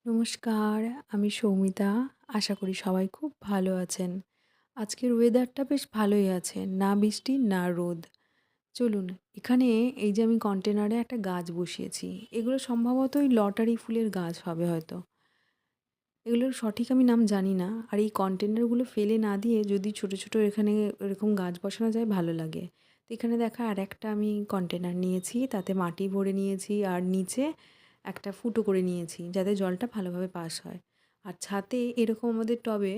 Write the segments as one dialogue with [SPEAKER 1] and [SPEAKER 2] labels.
[SPEAKER 1] নমস্কার, আমি সৌমিতা। আশা করি সবাই খুব ভালো আছেন। আজকের ওয়েদারটা বেশ ভালোই আছে। না বৃষ্টি, না রোদ। চলুন, এখানে এই যে আমি কন্টেনারে একটা গাছ বসিয়েছি। এগুলো সম্ভবত ওই লটারি ফুলের গাছ হবে হয়তো। এগুলোর সঠিক আমি নাম জানি না। আর এই কন্টেনারগুলো ফেলে না দিয়ে যদি ছোট, ছোট এখানে এরকম গাছ বসানো যায় ভালো লাগে। তো এখানে দেখা আরেকটা আমি কন্টেনার নিয়েছি, তাতে মাটি ভরে নিয়েছি আর নিচে একটা ফুটো করে নিয়েছি যাতে জলটা ভালোভাবে পাস হয়। আর ছাদে এরকম আমাদের টবে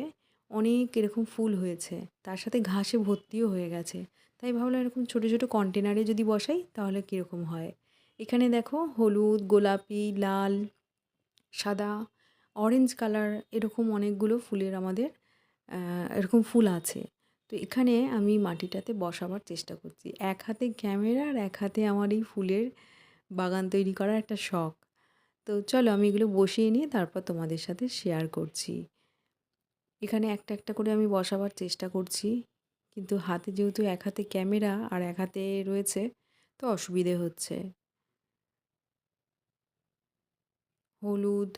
[SPEAKER 1] অনেক এরকম ফুল হয়েছে। তার সাথে ঘাসে ভর্তিও হয়ে গেছে। তাই ভাবলাম এরকম ছোট, ছোট কন্টেনারে যদি বসাই তাহলে কীরকম হয়। এখানে দেখো হলুদ, গোলাপি, লাল, সাদা, অরেঞ্জ কালার এরকম অনেকগুলো ফুলের আমাদের এরকম ফুল আছে। তো এখানে আমি মাটিটাতে বসাবার চেষ্টা করছি। এক হাতে ক্যামেরা আর এক হাতে আমার এই ফুলের বাগান তৈরি করার একটা শখ। তো চলো আমি এগুলো বসিয়ে নিয়ে তারপর তোমাদের সাথে শেয়ার করছি। এখানে একটা, একটা করে আমি বসাবার চেষ্টা করছি। কিন্তু হাতে যেহেতু এক হাতে ক্যামেরা আর এক হাতে রয়েছে তো অসুবিধে হচ্ছে। হলুদ,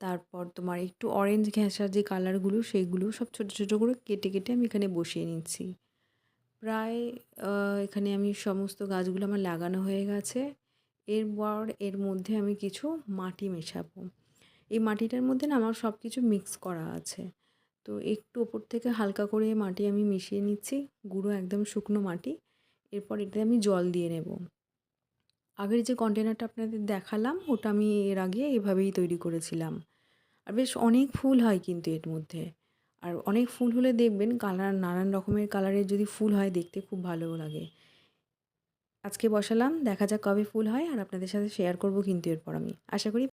[SPEAKER 1] তারপর তোমার একটু অরেঞ্জ ঘেঁষা যে কালারগুলো সেগুলো সব ছোট, ছোট করে কেটে, কেটে আমি এখানে বসিয়ে নিচ্ছি। প্রায় আ এখানে আমি সমস্ত গাছগুলো আমার লাগানো হয়ে গেছে। এরপর এর মধ্যে আমি কিছু মাটি মেশাবো। এই মাটিটার মধ্যে না আমার সব কিছু মিক্স করা আছে। তো একটু ওপর থেকে হালকা করে মাটি আমি মিশিয়ে নিচ্ছি, গুঁড়ো একদম শুকনো মাটি। এরপর এটাতে আমি জল দিয়ে নেব। আগের যে কন্টেনারটা আপনাদের দেখালাম ওটা আমি এর আগে এভাবেই তৈরি করেছিলাম। আর বেশ অনেক ফুল হয় কিন্তু এর মধ্যে। আর অনেক ফুল হলে দেখবেন কালার নানান রকমের কালারের যদি ফুল হয় দেখতে খুব ভালোও লাগে। আজকে বসালাম, দেখা যাক কবে ফুল হয় আর আপনাদের সাথে শেয়ার করব কিন্তু এরপর আমি। আশা করি